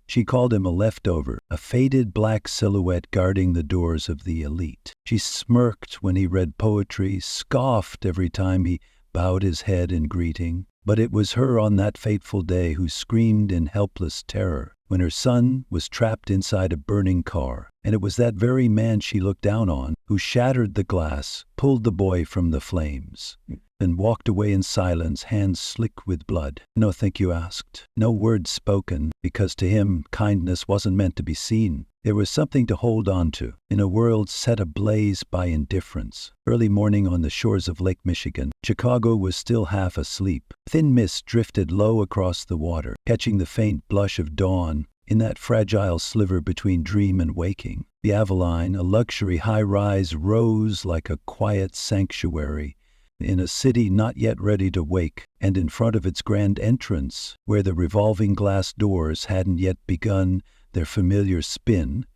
She called him a leftover, a faded black silhouette guarding the doors of the elite. She smirked when he read poetry, scoffed every time he bowed his head in greeting. But it was her on that fateful day who screamed in helpless terror when her son was trapped inside a burning car. And it was that very man she looked down on who shattered the glass, pulled the boy from the flames, and walked away in silence, hands slick with blood. No thank you asked, no words spoken, because to him kindness wasn't meant to be seen. There was something to hold on to in a world set ablaze by indifference. Early morning on the shores of Lake Michigan, Chicago was still half asleep. Thin mist drifted low across the water, catching the faint blush of dawn in that fragile sliver between dream and waking. The Avalon, a luxury high-rise, rose like a quiet sanctuary in a city not yet ready to wake, and in front of its grand entrance, where the revolving glass doors hadn't yet begun their familiar spin,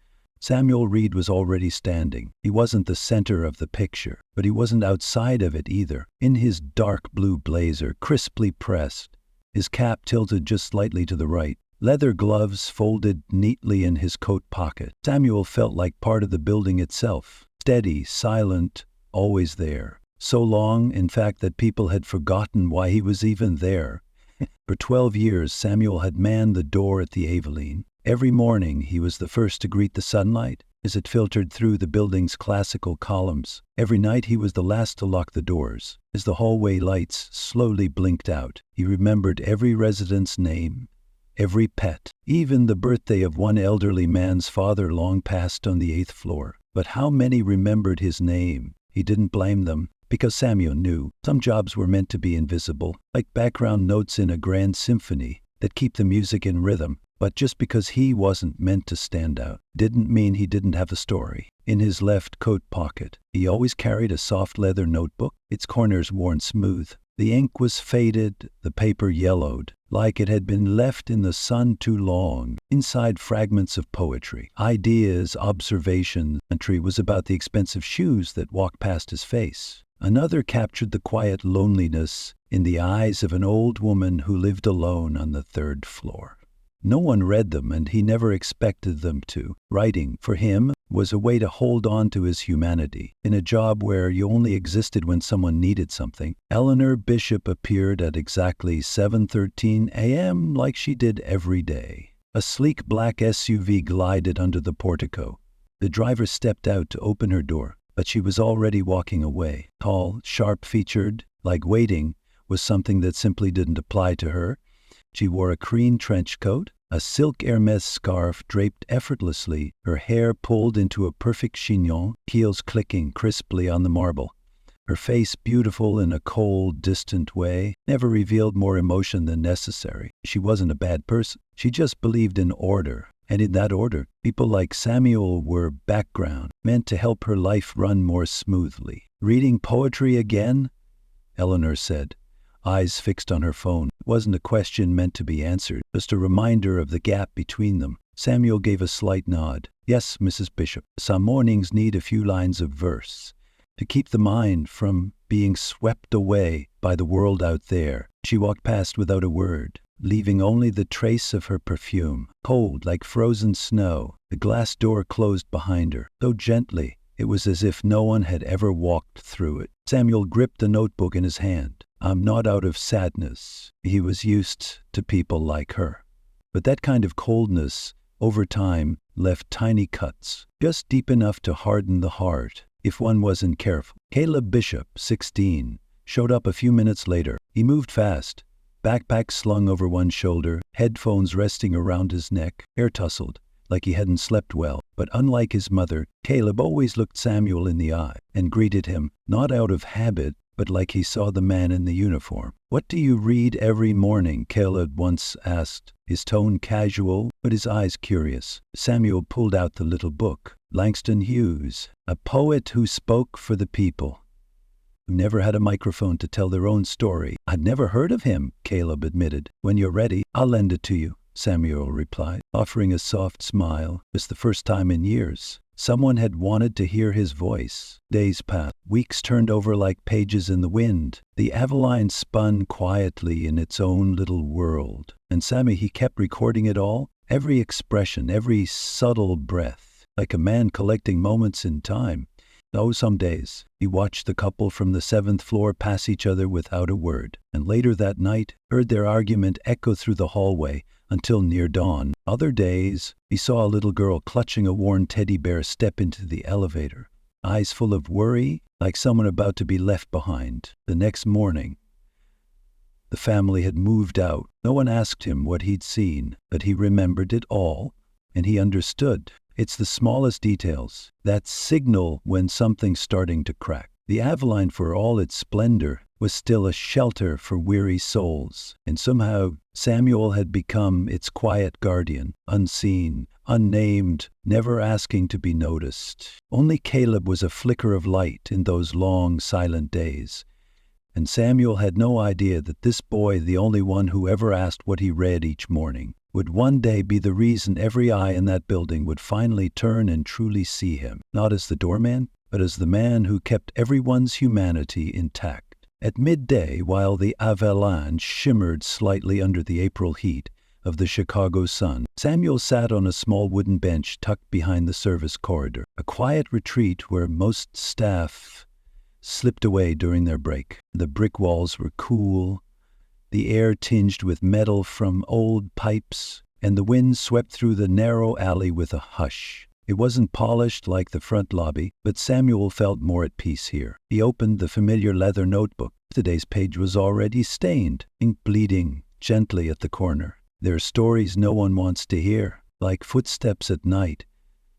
Samuel Reed was already standing. He wasn't the center of the picture, but he wasn't outside of it either. In his dark blue blazer, crisply pressed, his cap tilted just slightly to the right, leather gloves folded neatly in his coat pocket, Samuel felt like part of the building itself, steady, silent, always there. So long, in fact, that people had forgotten why he was even there. For 12 years, Samuel had manned the door at the Avalon. Every morning, he was the first to greet the sunlight as it filtered through the building's classical columns. Every night, he was the last to lock the doors. As the hallway lights slowly blinked out, he remembered every resident's name, every pet, even the birthday of one elderly man's father long passed on the 8th floor. But how many remembered his name? He didn't blame them, because Samuel knew some jobs were meant to be invisible, like background notes in a grand symphony that keep the music in rhythm. But just because he wasn't meant to stand out didn't mean he didn't have a story. In his left coat pocket, he always carried a soft leather notebook, its corners worn smooth. The ink was faded, the paper yellowed, like it had been left in the sun too long. Inside, fragments of poetry, ideas, observations. Entry was about the expensive shoes that walked past his face. Another captured the quiet loneliness in the eyes of an old woman who lived alone on the 3rd floor. No one read them, and he never expected them to. Writing, for him, was a way to hold on to his humanity. In a job where you only existed when someone needed something, Eleanor Bishop appeared at exactly 7:13 a.m. like she did every day. A sleek black SUV glided under the portico. The driver stepped out to open her door, but she was already walking away. Tall, sharp-featured, like waiting was something that simply didn't apply to her. She wore a cream trench coat, a silk Hermes scarf draped effortlessly, her hair pulled into a perfect chignon, heels clicking crisply on the marble. Her face, beautiful in a cold, distant way, never revealed more emotion than necessary. She wasn't a bad person. She just believed in order. And in that order, people like Samuel were background, meant to help her life run more smoothly. Reading poetry again? Eleanor said, eyes fixed on her phone. It wasn't a question meant to be answered, just a reminder of the gap between them. Samuel gave a slight nod. Yes, Mrs. Bishop, some mornings need a few lines of verse to keep the mind from being swept away by the world out there. She walked past without a word, leaving only the trace of her perfume. Cold like frozen snow, the glass door closed behind her, so gently it was as if no one had ever walked through it. Samuel gripped the notebook in his hand. I'm not out of sadness. He was used to people like her. But that kind of coldness, over time, left tiny cuts, just deep enough to harden the heart if one wasn't careful. Caleb Bishop, 16, showed up a few minutes later. He moved fast, backpack slung over one shoulder, headphones resting around his neck, hair tousled, like he hadn't slept well. But unlike his mother, Caleb always looked Samuel in the eye and greeted him, not out of habit, but like he saw the man in the uniform. What do you read every morning? Caleb once asked, his tone casual, but his eyes curious. Samuel pulled out the little book. Langston Hughes, a poet who spoke for the people, who never had a microphone to tell their own story. I'd never heard of him, Caleb admitted. When you're ready, I'll lend it to you, Samuel replied, offering a soft smile. It was the first time in years someone had wanted to hear his voice. Days passed. Weeks turned over like pages in the wind. The Avalon spun quietly in its own little world. And Sammy, he kept recording it all, Every expression, every subtle breath, like a man collecting moments in time. Oh, some days, he watched the couple from the 7th floor pass each other without a word, and later that night heard their argument echo through the hallway until near dawn. Other days, he saw a little girl clutching a worn teddy bear step into the elevator, eyes full of worry, like someone about to be left behind. The next morning, the family had moved out. No one asked him what he'd seen, but he remembered it all, and he understood. It's the smallest details that signal when something's starting to crack. The Avalon, for all its splendor, was still a shelter for weary souls, and somehow Samuel had become its quiet guardian, unseen, unnamed, never asking to be noticed. Only Caleb was a flicker of light in those long, silent days. And Samuel had no idea that this boy, the only one who ever asked what he read each morning, would one day be the reason every eye in that building would finally turn and truly see him, not as the doorman, but as the man who kept everyone's humanity intact. At midday, while the avalanche shimmered slightly under the April heat of the Chicago sun, Samuel sat on a small wooden bench tucked behind the service corridor, a quiet retreat where most staff slipped away during their break. The brick walls were cool, the air tinged with metal from old pipes, and the wind swept through the narrow alley with a hush. It wasn't polished like the front lobby, but Samuel felt more at peace here. He opened the familiar leather notebook. Today's page was already stained, ink bleeding gently at the corner. There are stories no one wants to hear, like footsteps at night,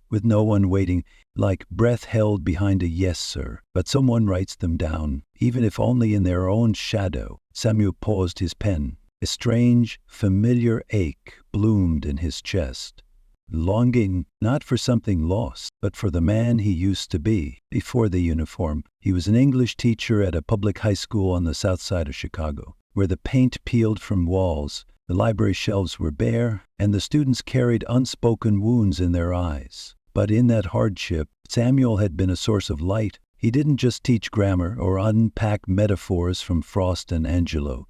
with no one waiting, like breath held behind a yes, sir, but someone writes them down, even if only in their own shadow. Samuel paused his pen. A strange, familiar ache bloomed in his chest. Longing not for something lost, but for the man he used to be before the uniform. He was an English teacher at a public high school on the south side of Chicago, where the paint peeled from walls, the library shelves were bare, and the students carried unspoken wounds in their eyes. But in that hardship, Samuel had been a source of light. He didn't just teach grammar or unpack metaphors from Frost and Angelo.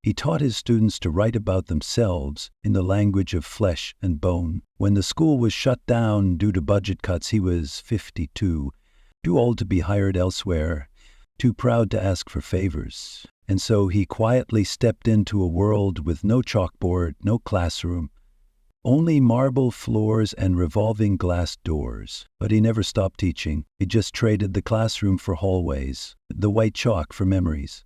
He taught his students to write about themselves in the language of flesh and bone. When the school was shut down due to budget cuts, he was 52, too old to be hired elsewhere, too proud to ask for favors. And so he quietly stepped into a world with no chalkboard, no classroom, only marble floors and revolving glass doors. But he never stopped teaching. He just traded the classroom for hallways, the white chalk for memories.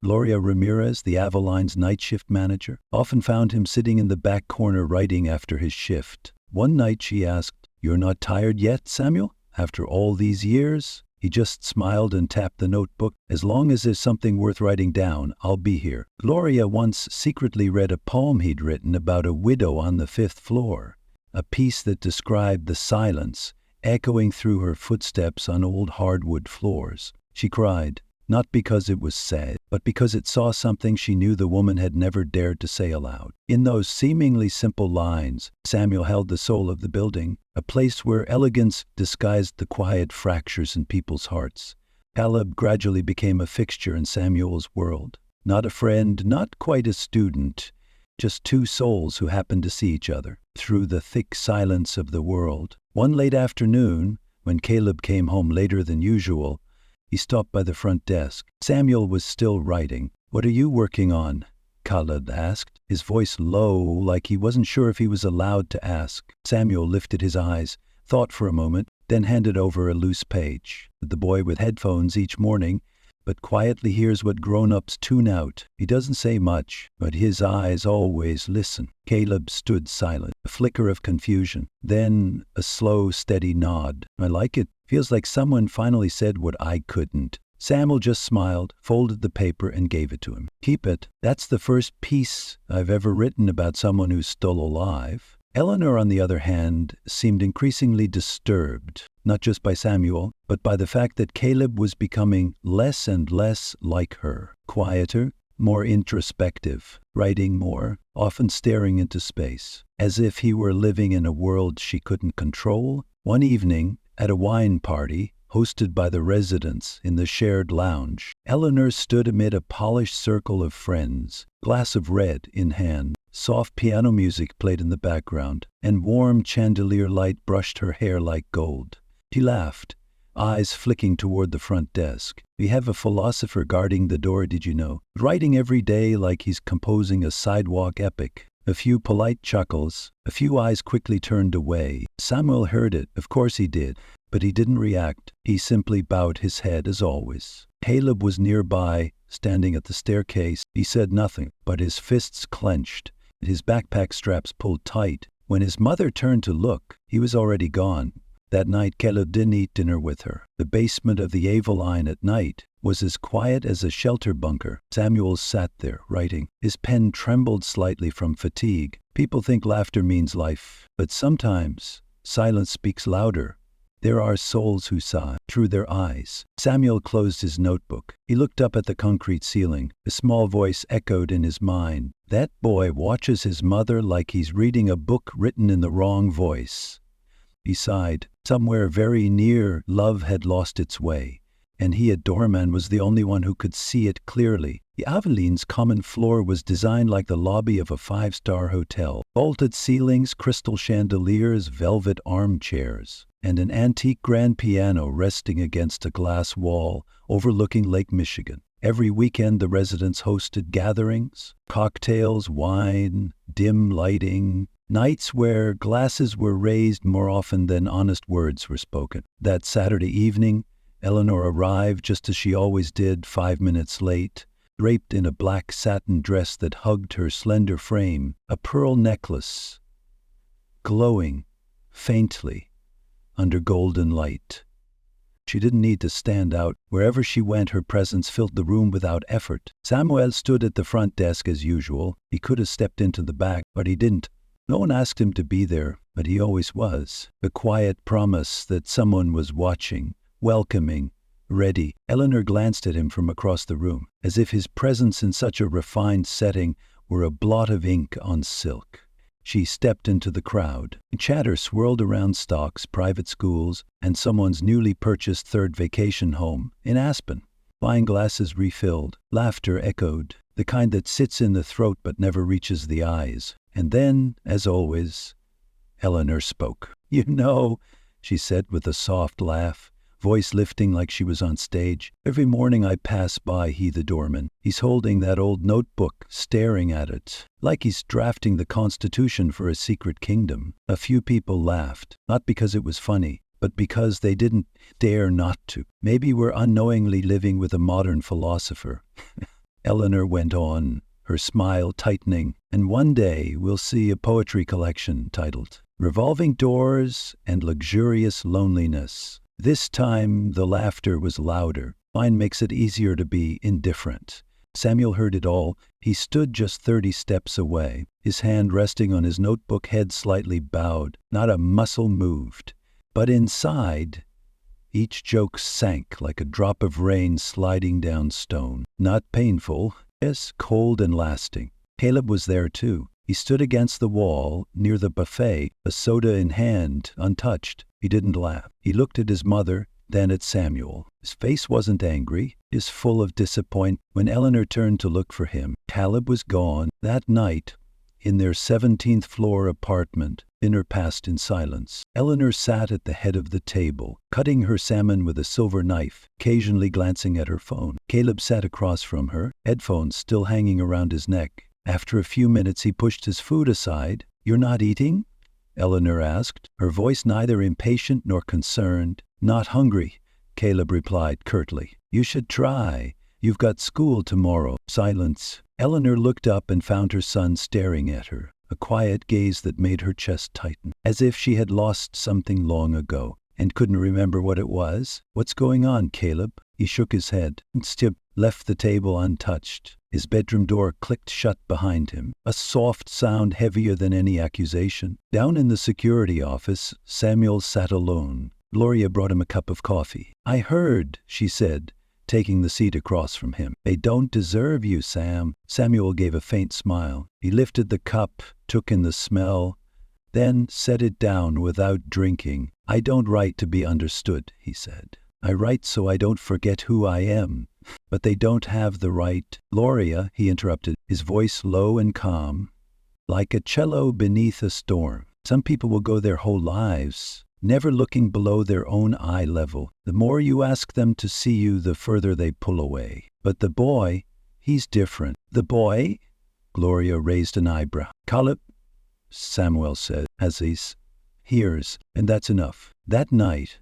Gloria Ramirez, the Avalon's night shift manager, often found him sitting in the back corner writing after his shift. One night she asked, "You're not tired yet, Samuel? After all these years?" He just smiled and tapped the notebook. "As long as there's something worth writing down, I'll be here." Gloria once secretly read a poem he'd written about a widow on the 5th floor, a piece that described the silence echoing through her footsteps on old hardwood floors. She cried, not because it was sad, but because it saw something she knew the woman had never dared to say aloud. In those seemingly simple lines, Samuel held the soul of the building, a place where elegance disguised the quiet fractures in people's hearts. Caleb gradually became a fixture in Samuel's world. Not a friend, not quite a student, just two souls who happened to see each other through the thick silence of the world. One late afternoon, when Caleb came home later than usual, he stopped by the front desk. Samuel was still writing. "What are you working on?" Caleb asked, his voice low, like he wasn't sure if he was allowed to ask. Samuel lifted his eyes, thought for a moment, then handed over a loose page. The boy with headphones each morning, but quietly hears what grown-ups tune out. He doesn't say much, but his eyes always listen. Caleb stood silent, a flicker of confusion, then a slow, steady nod. "I like it. Feels like someone finally said what I couldn't." Samuel just smiled, folded the paper, and gave it to him. "Keep it. That's the first piece I've ever written about someone who's still alive." Eleanor, on the other hand, seemed increasingly disturbed, not just by Samuel, but by the fact that Caleb was becoming less and less like her, quieter, more introspective, writing more, often staring into space, as if he were living in a world she couldn't control. One evening, at a wine party, hosted by the residents in the shared lounge. Eleanor stood amid a polished circle of friends, glass of red in hand. Soft piano music played in the background, and warm chandelier light brushed her hair like gold. She laughed, eyes flicking toward the front desk. "We have a philosopher guarding the door, did you know? Writing every day like he's composing a sidewalk epic." A few polite chuckles, a few eyes quickly turned away. Samuel heard it, of course he did, but he didn't react. He simply bowed his head as always. Caleb was nearby, standing at the staircase. He said nothing, but his fists clenched, his backpack straps pulled tight. When his mother turned to look, he was already gone. That night, Caleb didn't eat dinner with her. The basement of the Aveline at night was as quiet as a shelter bunker. Samuel sat there, writing. His pen trembled slightly from fatigue. People think laughter means life, but sometimes silence speaks louder. There are souls who sigh through their eyes. Samuel closed his notebook. He looked up at the concrete ceiling. A small voice echoed in his mind. That boy watches his mother like he's reading a book written in the wrong voice. He sighed. Somewhere very near, love had lost its way, and he at Doorman was the only one who could see it clearly. The Aveline's common floor was designed like the lobby of a five-star hotel. Vaulted ceilings, crystal chandeliers, velvet armchairs, and an antique grand piano resting against a glass wall overlooking Lake Michigan. Every weekend the residents hosted gatherings, cocktails, wine, dim lighting, nights where glasses were raised more often than honest words were spoken. That Saturday evening, Eleanor arrived just as she always did, 5 minutes late, draped in a black satin dress that hugged her slender frame, a pearl necklace glowing faintly under golden light. She didn't need to stand out. Wherever she went, her presence filled the room without effort. Samuel stood at the front desk as usual. He could have stepped into the back, but he didn't. No one asked him to be there, but he always was. The quiet promise that someone was watching, welcoming, ready. Eleanor glanced at him from across the room, as if his presence in such a refined setting were a blot of ink on silk. She stepped into the crowd. Chatter swirled around stocks, private schools, and someone's newly purchased third vacation home in Aspen. Wine glasses refilled. Laughter echoed, the kind that sits in the throat but never reaches the eyes. And then, as always, Eleanor spoke. "You know," she said with a soft laugh, voice lifting like she was on stage, "every morning I pass by the doorman. He's holding that old notebook, staring at it, like he's drafting the Constitution for a secret kingdom." A few people laughed, not because it was funny, but because they didn't dare not to. Maybe we're unknowingly living with a modern philosopher. Eleanor went on, her smile tightening, "And one day we'll see a poetry collection titled Revolving Doors and Luxurious Loneliness." This time the laughter was louder. Wine makes it easier to be indifferent. Samuel heard it all. He stood just 30 steps away, his hand resting on his notebook, head slightly bowed. Not a muscle moved. But inside, each joke sank like a drop of rain sliding down stone. Not painful, yes, cold and lasting. Caleb was there too. He stood against the wall, near the buffet, a soda in hand, untouched. He didn't laugh. He looked at his mother, then at Samuel. His face wasn't angry, just full of disappointment. When Eleanor turned to look for him, Caleb was gone. That night, in their 17th floor apartment, dinner passed in silence. Eleanor sat at the head of the table, cutting her salmon with a silver knife, occasionally glancing at her phone. Caleb sat across from her, headphones still hanging around his neck. After a few minutes, he pushed his food aside. "You're not eating?" Eleanor asked, her voice neither impatient nor concerned. "Not hungry," Caleb replied curtly. "You should try. You've got school tomorrow." Silence. Eleanor looked up and found her son staring at her, a quiet gaze that made her chest tighten, as if she had lost something long ago and couldn't remember what it was. "What's going on, Caleb?" He shook his head. Stip left the table untouched. His bedroom door clicked shut behind him, a soft sound heavier than any accusation. Down in the security office, Samuel sat alone. Gloria brought him a cup of coffee. "I heard," she said, taking the seat across from him. "They don't deserve you, Sam." Samuel gave a faint smile. He lifted the cup, took in the smell, then set it down without drinking. "I don't write to be understood," he said. I write so I don't forget who I am. But they don't have the right. Gloria, he interrupted, his voice low and calm, like a cello beneath a storm. Some people will go their whole lives, never looking below their own eye level. The more you ask them to see you, the further they pull away. But the boy, he's different. The boy? Gloria raised an eyebrow. Caleb, Samuel said, as he hears, and that's enough. That night,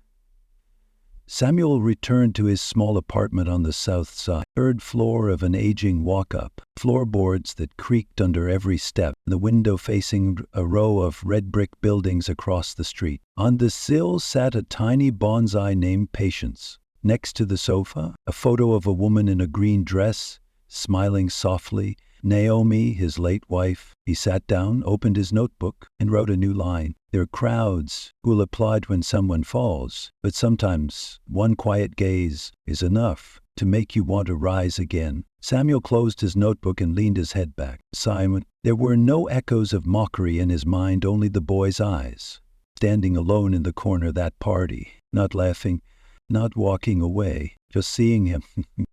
Samuel returned to his small apartment on the south side, third floor of an aging walk-up, floorboards that creaked under every step, the window facing a row of red brick buildings across the street. On the sill sat a tiny bonsai named Patience. Next to the sofa, a photo of a woman in a green dress, smiling softly. Naomi, his late wife. He sat down, opened his notebook, and wrote a new line. There are crowds who'll applaud when someone falls, but sometimes one quiet gaze is enough to make you want to rise again. Samuel closed his notebook and leaned his head back. Simon, there were no echoes of mockery in his mind, only the boy's eyes, standing alone in the corner of that party, not laughing, not walking away, just seeing him.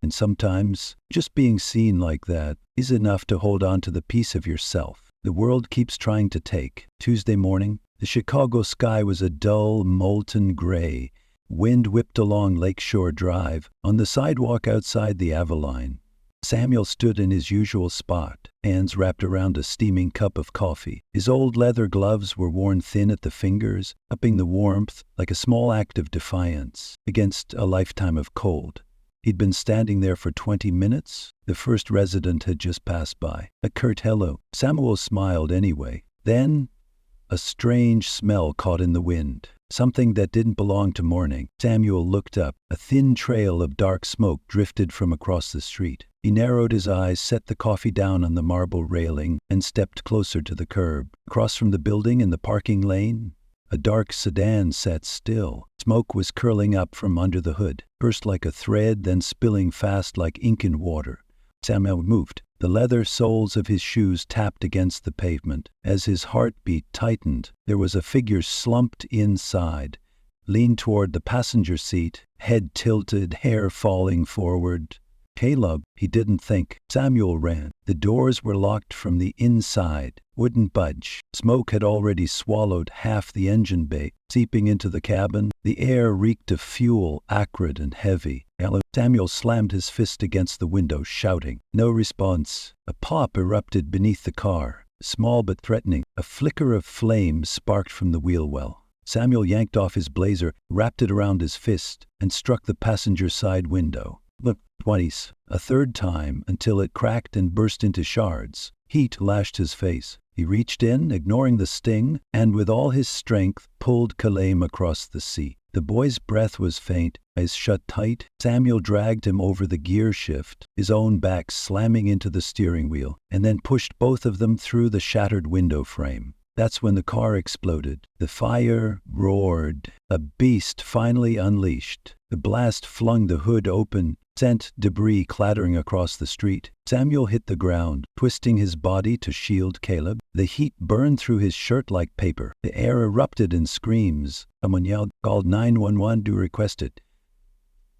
And sometimes just being seen like that is enough to hold on to the piece of yourself the world keeps trying to take. Tuesday morning, the Chicago sky was a dull, molten gray. Wind whipped along Lakeshore Drive. On the sidewalk outside the Avalon, Samuel stood in his usual spot, hands wrapped around a steaming cup of coffee. His old leather gloves were worn thin at the fingers, upping the warmth like a small act of defiance against a lifetime of cold. He'd been standing there for 20 minutes. The first resident had just passed by. A curt hello. Samuel smiled anyway. Then, a strange smell caught in the wind. Something that didn't belong to morning. Samuel looked up. A thin trail of dark smoke drifted from across the street. He narrowed his eyes, set the coffee down on the marble railing, and stepped closer to the curb. Across from the building in the parking lane, a dark sedan sat still. Smoke was curling up from under the hood, first like a thread, then spilling fast like ink in water. Samuel moved. The leather soles of his shoes tapped against the pavement. As his heartbeat tightened, there was a figure slumped inside, leaned toward the passenger seat, head tilted, hair falling forward. Caleb, he didn't think. Samuel ran. The doors were locked from the inside, wouldn't budge. Smoke had already swallowed half the engine bay, seeping into the cabin. The air reeked of fuel, acrid and heavy. Samuel slammed his fist against the window, shouting. No response. A pop erupted beneath the car, small but threatening. A flicker of flame sparked from the wheel well. Samuel yanked off his blazer, wrapped it around his fist, and struck the passenger side window. Look, twice, a third time, until it cracked and burst into shards. Heat lashed his face. He reached in, ignoring the sting, and with all his strength pulled Caleb across the seat. The boy's breath was faint, eyes shut tight. Samuel dragged him over the gear shift, his own back slamming into the steering wheel, and then pushed both of them through the shattered window frame. That's when the car exploded. The fire roared. A beast finally unleashed. The blast flung the hood open, sent debris clattering across the street. Samuel hit the ground, twisting his body to shield Caleb. The heat burned through his shirt like paper. The air erupted in screams. Someone yelled, "Called 911, do request it."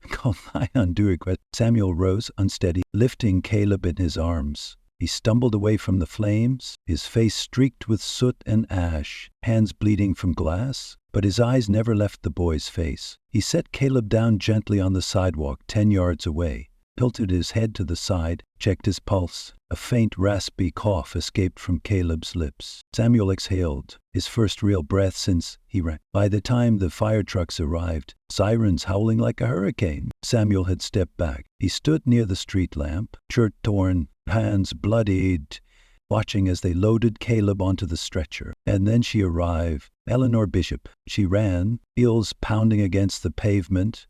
Called 911, do request. Samuel rose, unsteady, lifting Caleb in his arms. He stumbled away from the flames, his face streaked with soot and ash, hands bleeding from glass, but his eyes never left the boy's face. He set Caleb down gently on the sidewalk 10 yards away, tilted his head to the side, checked his pulse. A faint, raspy cough escaped from Caleb's lips. Samuel exhaled, his first real breath since he ran. By the time the fire trucks arrived, sirens howling like a hurricane, Samuel had stepped back. He stood near the street lamp, shirt torn, hands bloodied, watching as they loaded Caleb onto the stretcher. And then she arrived, Eleanor Bishop. She ran, heels pounding against the pavement,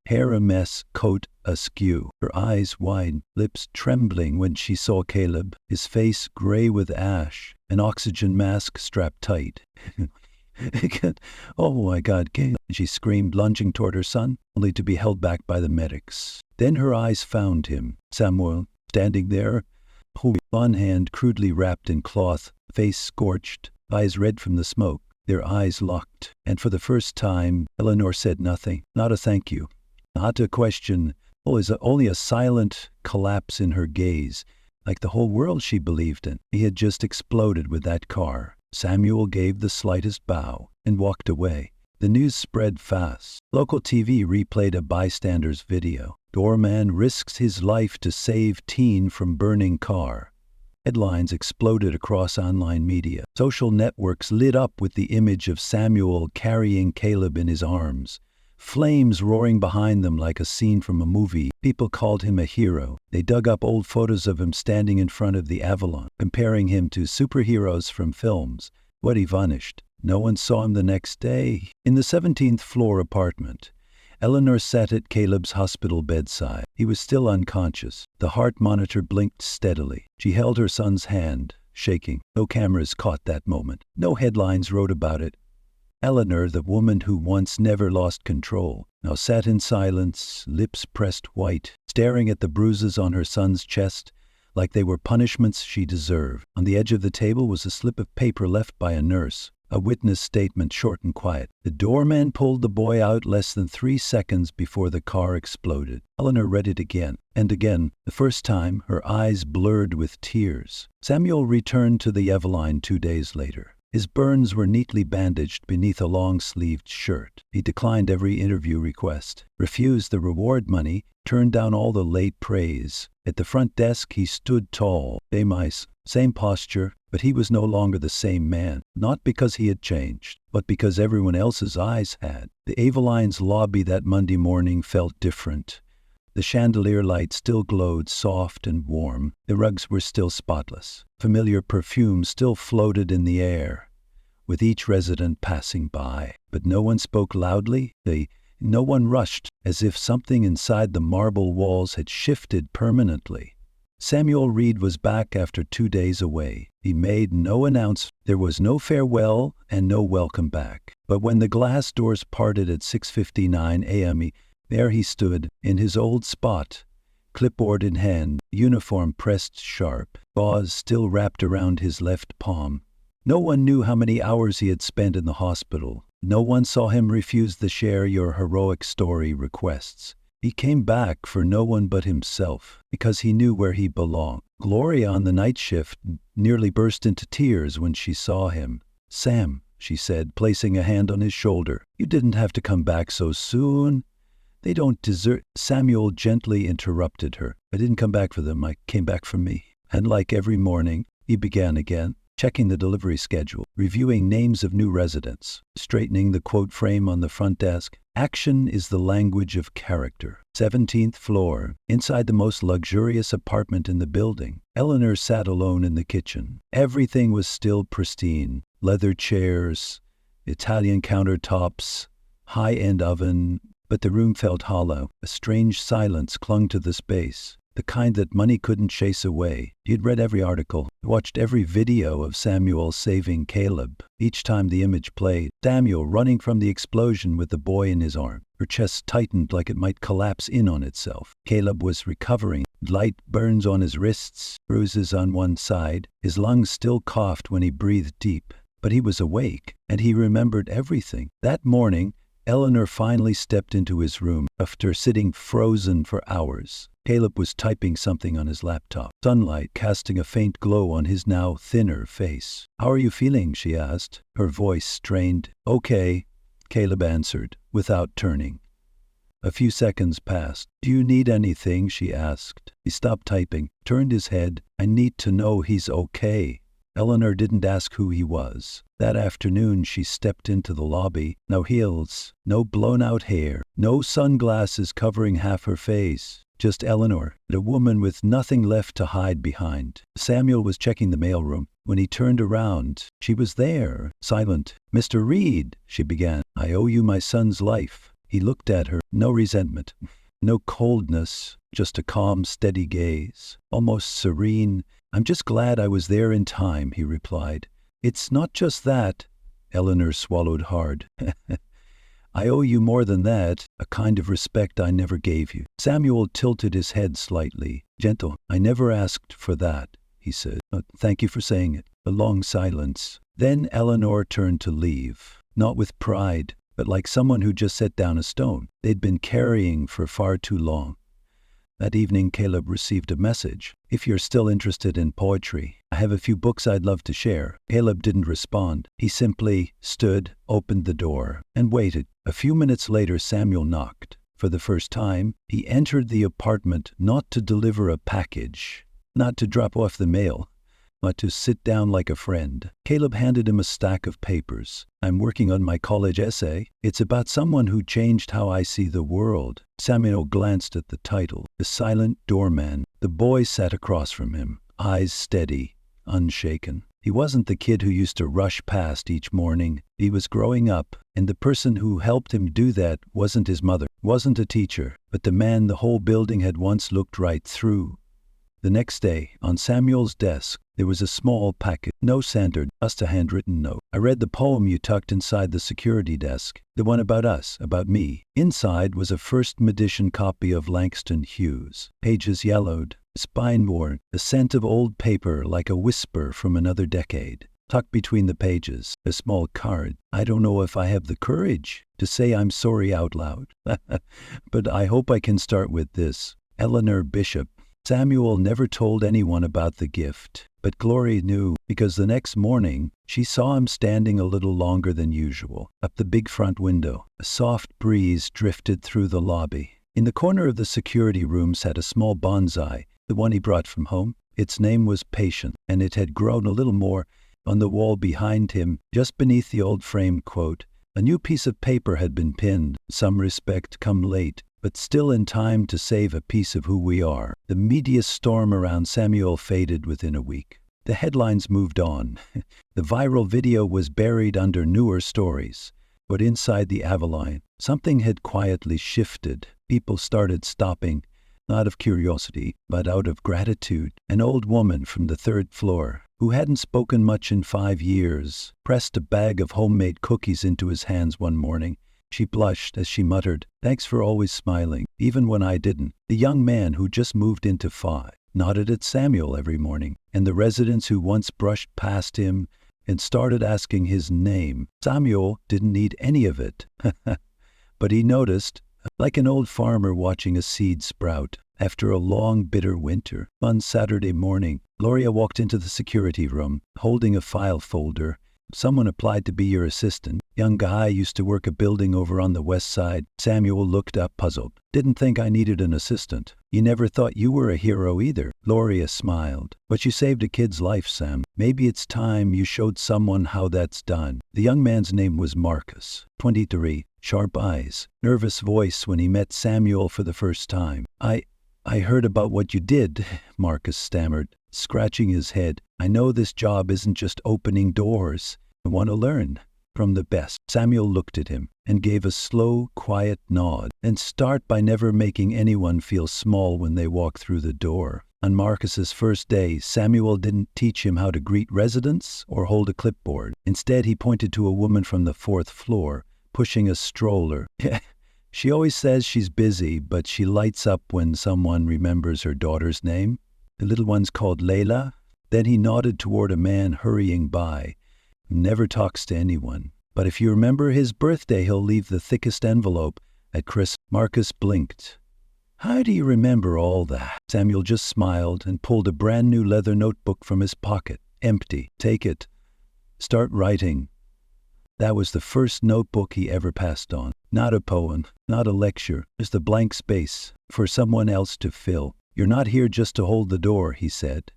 hair a mess, coat askew, her eyes wide, lips trembling when she saw Caleb, his face gray with ash, an oxygen mask strapped tight. "Oh my God, Caleb," she screamed, lunging toward her son, only to be held back by the medics. Then her eyes found him, Samuel, standing there, one hand crudely wrapped in cloth, face scorched, eyes red from the smoke. Their eyes locked, and for the first time, Eleanor said nothing, not a thank you, Not a question, only a silent collapse in her gaze, like the whole world she believed in. He had just exploded with that car. Samuel gave the slightest bow and walked away. The news spread fast. Local TV replayed a bystander's video. Doorman risks his life to save teen from burning car. Headlines exploded across online media. Social networks lit up with the image of Samuel carrying Caleb in his arms. Flames roaring behind them like a scene from a movie. People called him a hero. They dug up old photos of him standing in front of the Avalon, comparing him to superheroes from films. But he vanished. No one saw him the next day. In the 17th floor apartment, Eleanor sat at Caleb's hospital bedside. He was still unconscious. The heart monitor blinked steadily. She held her son's hand, shaking. No cameras caught that moment. No headlines wrote about it. Eleanor, the woman who once never lost control, now sat in silence, lips pressed white, staring at the bruises on her son's chest like they were punishments she deserved. On the edge of the table was a slip of paper left by a nurse. A witness statement, short and quiet. The doorman pulled the boy out less than 3 seconds before the car exploded. Eleanor read it again and again. The first time, her eyes blurred with tears. Samuel returned to the Eveline 2 days later. His burns were neatly bandaged beneath a long-sleeved shirt. He declined every interview request, refused the reward money, turned down all the late praise. At the front desk, he stood tall, same posture, but he was no longer the same man, not because he had changed, but because everyone else's eyes had. The Aveline's lobby that Monday morning felt different. The chandelier light still glowed soft and warm. The rugs were still spotless. Familiar perfume still floated in the air, with each resident passing by. But no one spoke loudly. No one rushed, as if something inside the marble walls had shifted permanently. Samuel Reed was back after 2 days away. He made no announcement. There was no farewell and no welcome back. But when the glass doors parted at 6:59 a.m., there he stood, in his old spot, clipboard in hand, uniform pressed sharp, gauze still wrapped around his left palm. No one knew how many hours he had spent in the hospital. No one saw him refuse the share your heroic story requests. He came back for no one but himself, because he knew where he belonged. Gloria on the night shift nearly burst into tears when she saw him. "Sam," she said, placing a hand on his shoulder, "you didn't have to come back so soon. They don't deserve—" Samuel gently interrupted her. "I didn't come back for them, I came back for me." And like every morning, he began again, checking the delivery schedule, reviewing names of new residents, straightening the quote frame on the front desk. Action is the language of character. 17th floor, inside the most luxurious apartment in the building. Eleanor sat alone in the kitchen. Everything was still pristine. Leather chairs, Italian countertops, high-end oven, but the room felt hollow. A strange silence clung to the space, the kind that money couldn't chase away. He had read every article, watched every video of Samuel saving Caleb. Each time the image played, Samuel running from the explosion with the boy in his arm. Her chest tightened like it might collapse in on itself. Caleb was recovering. Light burns on his wrists, bruises on one side. His lungs still coughed when he breathed deep. But he was awake, and he remembered everything. That morning, Eleanor finally stepped into his room after sitting frozen for hours. Caleb was typing something on his laptop, sunlight casting a faint glow on his now thinner face. "How are you feeling?" she asked, her voice strained. "Okay," Caleb answered, without turning. A few seconds passed. "Do you need anything?" she asked. He stopped typing, turned his head. "I need to know he's okay." Eleanor didn't ask who he was. That afternoon she stepped into the lobby. No heels, no blown-out hair, no sunglasses covering half her face. Just Eleanor, a woman with nothing left to hide behind. Samuel was checking the mailroom. When he turned around, she was there, silent. "Mr. Reed," she began, "I owe you my son's life." He looked at her, no resentment, no coldness, just a calm, steady gaze, almost serene. "I'm just glad I was there in time," he replied. "It's not just that." Eleanor swallowed hard. "I owe you more than that, a kind of respect I never gave you." Samuel tilted his head slightly. "Gentle, I never asked for that," he said. "Thank you for saying it." A long silence. Then Eleanor turned to leave, not with pride, but like someone who just set down a stone they'd been carrying for far too long. That evening, Caleb received a message. "If you're still interested in poetry, I have a few books I'd love to share." Caleb didn't respond. He simply stood, opened the door, and waited. A few minutes later, Samuel knocked. For the first time, he entered the apartment not to deliver a package, not to drop off the mail, but to sit down like a friend. Caleb handed him a stack of papers. "I'm working on my college essay. It's about someone who changed how I see the world." Samuel glanced at the title, The Silent Doorman. The boy sat across from him, eyes steady, unshaken. He wasn't the kid who used to rush past each morning. He was growing up, and the person who helped him do that wasn't his mother, wasn't a teacher, but the man the whole building had once looked right through. The next day, on Samuel's desk, there was a small packet, no centered, just a handwritten note. "I read the poem you tucked inside the security desk, the one about us, about me." Inside was a first edition copy of Langston Hughes. Pages yellowed, spine-worn, the scent of old paper like a whisper from another decade. Tucked between the pages, a small card. "I don't know if I have the courage to say I'm sorry out loud, but I hope I can start with this. Eleanor Bishop." Samuel never told anyone about the gift, but Glory knew, because the next morning she saw him standing a little longer than usual, up the big front window. A soft breeze drifted through the lobby. In the corner of the security room sat a small bonsai, the one he brought from home. Its name was Patient, and it had grown a little more. On the wall behind him, just beneath the old framed quote, a new piece of paper had been pinned. "Some respect come late, but still in time to save a piece of who we are." The media storm around Samuel faded within a week. The headlines moved on. The viral video was buried under newer stories. But inside the Avalon, something had quietly shifted. People started stopping, not of curiosity, but out of gratitude. An old woman from the third floor, who hadn't spoken much in 5 years, pressed a bag of homemade cookies into his hands one morning. She blushed as she muttered, "Thanks for always smiling, even when I didn't." The young man who just moved into Phi nodded at Samuel every morning, and the residents who once brushed past him and started asking his name. Samuel didn't need any of it. But he noticed, like an old farmer watching a seed sprout after a long, bitter winter. One Saturday morning, Gloria walked into the security room, holding a file folder. "Someone applied to be your assistant. Young guy used to work a building over on the west side." Samuel looked up, puzzled. "Didn't think I needed an assistant." "You never thought you were a hero either." Gloria smiled. "But you saved a kid's life, Sam. Maybe it's time you showed someone how that's done." The young man's name was Marcus, 23, sharp eyes, nervous voice when he met Samuel for the first time. I heard about what you did," Marcus stammered, scratching his head. "I know this job isn't just opening doors. I want to learn from the best." Samuel looked at him and gave a slow, quiet nod. "And start by never making anyone feel small when they walk through the door." On Marcus's first day, Samuel didn't teach him how to greet residents or hold a clipboard. Instead, he pointed to a woman from the 4th floor, pushing a stroller. "She always says she's busy, but she lights up when someone remembers her daughter's name. The little one's called Layla." Then he nodded toward a man hurrying by, who never talks to anyone. "But if you remember his birthday, he'll leave the thickest envelope at Christmas." Marcus blinked. "How do you remember all that?" Samuel just smiled and pulled a brand new leather notebook from his pocket. "Empty. Take it. Start writing." That was the first notebook he ever passed on. Not a poem, not a lecture, just a blank space for someone else to fill. "You're not here just to hold the door," he said.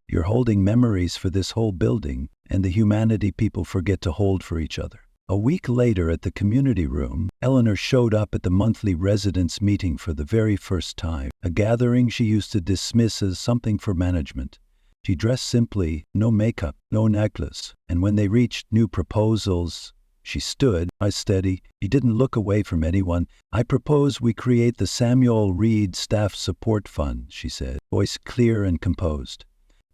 "You're holding memories for this whole building and the humanity people forget to hold for each other." A week later at the community room, Eleanor showed up at the monthly residents' meeting for the very first time, a gathering she used to dismiss as something for management. She dressed simply, no makeup, no necklace, and when they reached new proposals, she stood, eyes steady. She didn't look away from anyone. "I propose we create the Samuel Reed Staff Support Fund," she said, voice clear and composed.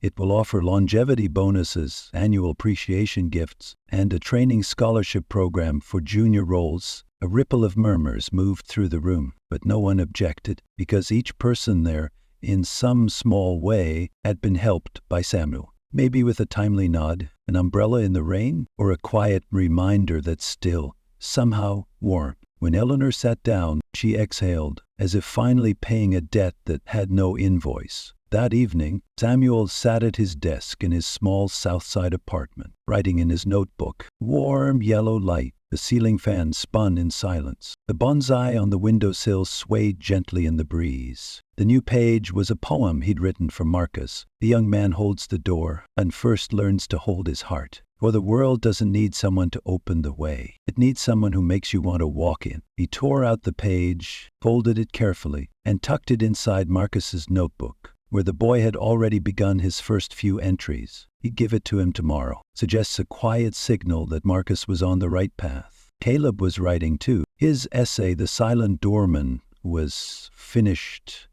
"It will offer longevity bonuses, annual appreciation gifts, and a training scholarship program for junior roles." A ripple of murmurs moved through the room, but no one objected, because each person there, in some small way, had been helped by Samuel. Maybe with a timely nod, an umbrella in the rain, or a quiet reminder that still, somehow warm. When Eleanor sat down, she exhaled, as if finally paying a debt that had no invoice. That evening, Samuel sat at his desk in his small South Side apartment, writing in his notebook. Warm yellow light. The ceiling fan spun in silence. The bonsai on the windowsill swayed gently in the breeze. The new page was a poem he'd written for Marcus. The young man holds the door and first learns to hold his heart. For the world doesn't need someone to open the way. It needs someone who makes you want to walk in. He tore out the page, folded it carefully, and tucked it inside Marcus's notebook, where the boy had already begun his first few entries. He'd give it to him tomorrow. Suggests a quiet signal that Marcus was on the right path. Caleb was writing too. His essay, The Silent Doorman, was finished,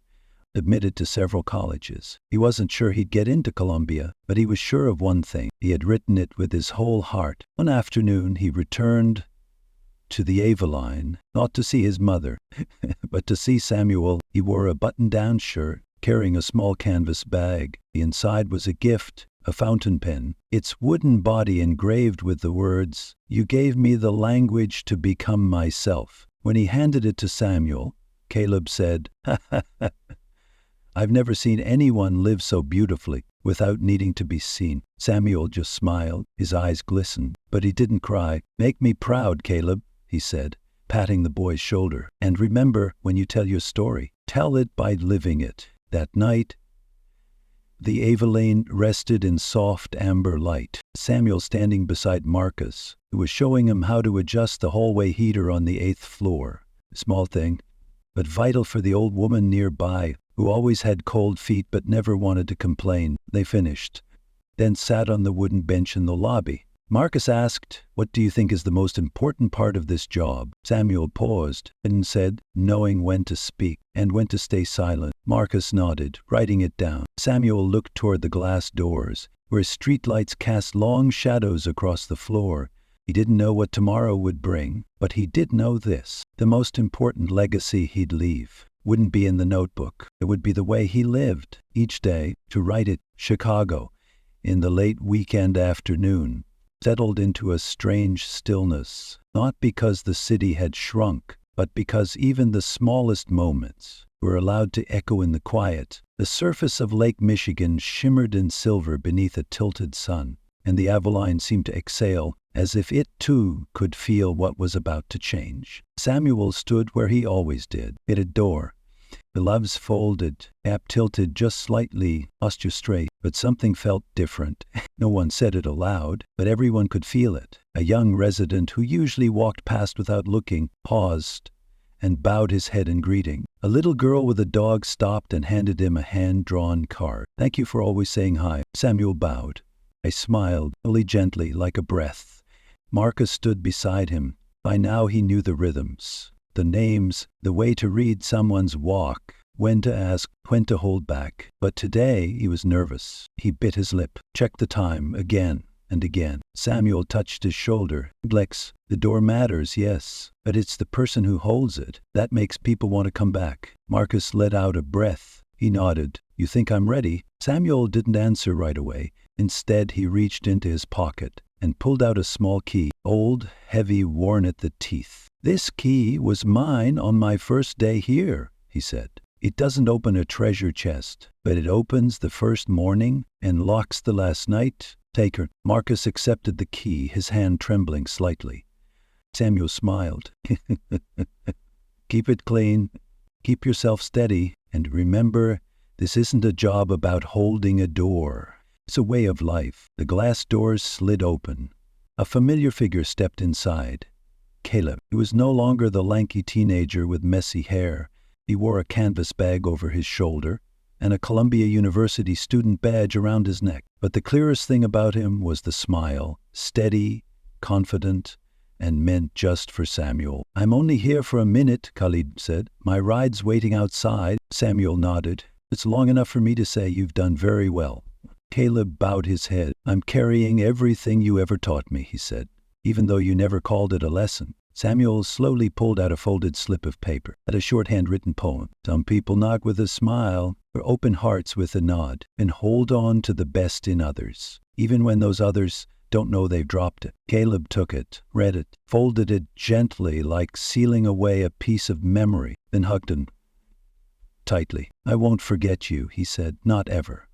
admitted to several colleges. He wasn't sure he'd get into Columbia, but he was sure of one thing. He had written it with his whole heart. One afternoon, he returned to the Ava line, not to see his mother, but to see Samuel. He wore a button-down shirt, carrying a small canvas bag. The inside was a gift, a fountain pen, its wooden body engraved with the words, "You gave me the language to become myself." When he handed it to Samuel, Caleb said, "I've never seen anyone live so beautifully without needing to be seen." Samuel just smiled. His eyes glistened, but he didn't cry. "Make me proud, Caleb," he said, patting the boy's shoulder. "And remember, when you tell your story, tell it by living it." That night, the Ava lane rested in soft amber light. Samuel standing beside Marcus, who was showing him how to adjust the hallway heater on the 8th floor. A small thing, but vital for the old woman nearby, who always had cold feet but never wanted to complain. They finished, then sat on the wooden bench in the lobby. Marcus asked, "What do you think is the most important part of this job?" Samuel paused and said, "Knowing when to speak and when to stay silent." Marcus nodded, writing it down. Samuel looked toward the glass doors, where streetlights cast long shadows across the floor. He didn't know what tomorrow would bring, but he did know this. The most important legacy he'd leave wouldn't be in the notebook. It would be the way he lived each day. To write it, Chicago, in the late weekend afternoon, settled into a strange stillness, not because the city had shrunk, but because even the smallest moments were allowed to echo in the quiet. The surface of Lake Michigan shimmered in silver beneath a tilted sun, and the Avalon seemed to exhale, as if it too could feel what was about to change. Samuel stood where he always did, at a door. The gloves folded, cap tilted just slightly, posture straight, but something felt different. No one said it aloud, but everyone could feel it. A young resident who usually walked past without looking paused and bowed his head in greeting. A little girl with a dog stopped and handed him a hand-drawn card. "Thank you for always saying hi." Samuel bowed. I smiled, only gently, like a breath. Marcus stood beside him. By now he knew the rhythms, the names, the way to read someone's walk, when to ask, when to hold back. But today he was nervous. He bit his lip, checked the time again and again. Samuel touched his shoulder. "Lex, the door matters, yes, but it's the person who holds it that makes people want to come back." Marcus let out a breath. He nodded. "You think I'm ready?" Samuel didn't answer right away. Instead, he reached into his pocket and pulled out a small key, old, heavy, worn at the teeth. "This key was mine on my first day here," he said. "It doesn't open a treasure chest, but it opens the first morning and locks the last night. Take her." Marcus accepted the key, his hand trembling slightly. Samuel smiled. "Keep it clean, keep yourself steady, and remember, this isn't a job about holding a door. It's a way of life." The glass doors slid open. A familiar figure stepped inside. Caleb. He was no longer the lanky teenager with messy hair. He wore a canvas bag over his shoulder and a Columbia University student badge around his neck. But the clearest thing about him was the smile, steady, confident, and meant just for Samuel. "I'm only here for a minute," Khalid said. "My ride's waiting outside." Samuel nodded. "It's long enough for me to say you've done very well." Caleb bowed his head. "I'm carrying everything you ever taught me," he said, "even though you never called it a lesson." Samuel slowly pulled out a folded slip of paper, at a short-hand-written poem. "Some people knock with a smile, or open hearts with a nod, and hold on to the best in others, even when those others Don't know they've dropped it. Caleb took it, read it, folded it gently like sealing away a piece of memory, then hugged him tightly. I won't forget you, he said, not ever.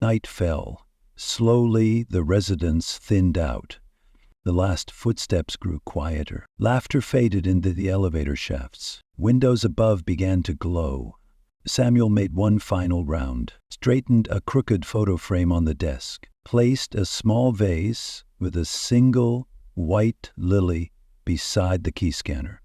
Night fell. Slowly the residence thinned out. The last footsteps grew quieter. Laughter faded into the elevator shafts. Windows above began to glow. Samuel made one final round, straightened a crooked photo frame on the desk, placed a small vase with a single white lily beside the key scanner,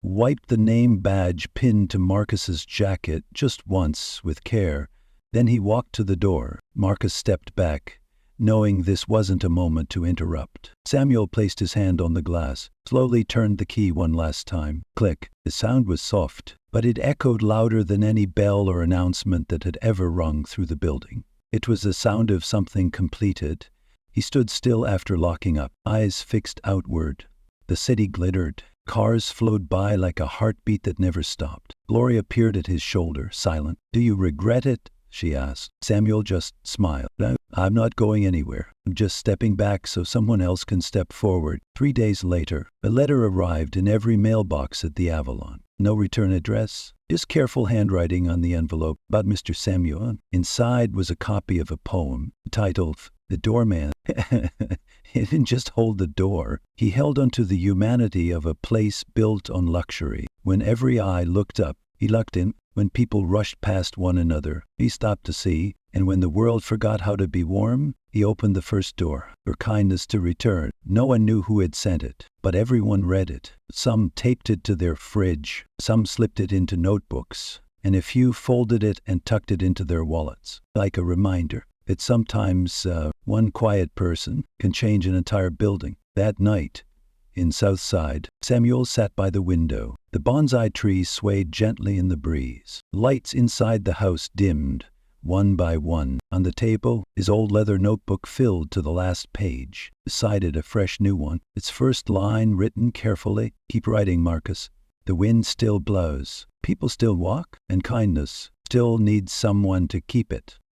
wiped the name badge pinned to Marcus's jacket just once with care. Then he walked to the door. Marcus stepped back, knowing this wasn't a moment to interrupt. Samuel placed his hand on the glass, slowly turned the key one last time. Click. The sound was soft, but it echoed louder than any bell or announcement that had ever rung through the building. It was the sound of something completed. He stood still after locking up, eyes fixed outward. The city glittered. Cars flowed by like a heartbeat that never stopped. Gloria peered at his shoulder, silent. Do you regret it? She asked. Samuel just smiled. I'm not going anywhere. I'm just stepping back so someone else can step forward. 3 days later, a letter arrived in every mailbox at the Avalon. No return address, just careful handwriting on the envelope about Mr. Samuel. Inside was a copy of a poem titled The Doorman. He didn't just hold the door. He held onto the humanity of a place built on luxury. When every eye looked up, he looked in. When people rushed past one another, he stopped to see. And when the world forgot how to be warm, he opened the first door for kindness to return. No one knew who had sent it, but everyone read it. Some taped it to their fridge, some slipped it into notebooks, and a few folded it and tucked it into their wallets, like a reminder that sometimes one quiet person can change an entire building. That night, in Southside, Samuel sat by the window. The bonsai trees swayed gently in the breeze. Lights inside the house dimmed, one by one. On the table, his old leather notebook filled to the last page. Beside it, a fresh new one. Its first line written carefully. Keep writing, Marcus. The wind still blows. People still walk, and kindness still needs someone to keep it.